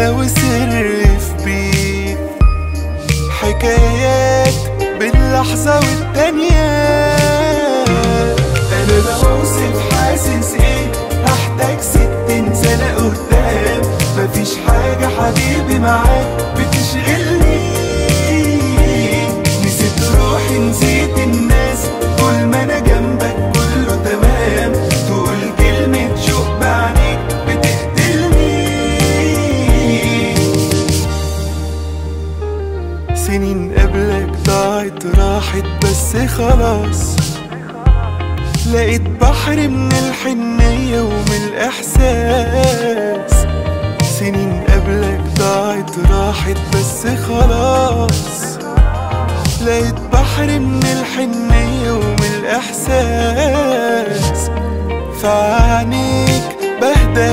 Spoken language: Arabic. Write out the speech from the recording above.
أنا وسر في بيت، حكايات باللحظة والتانية. أنا بوصف حاسس إيه، هحتاج 60 سنة قدام. مفيش حاجة حبيبي معاك بتشغلني، نسيت روحي نسيت الناس، طول ما أنا جنبك كله تمام. تقول كلمة شوق بعينيك بتقتلني. سنين قبلك ضاعت راحت بس خلاص، لقيت بحر من الحنية ومن الإحساس. سنين قبلك ضاعت راحت بس خلاص، لقيت بحر من الحنية ومن الإحساس. في عينيك بهدى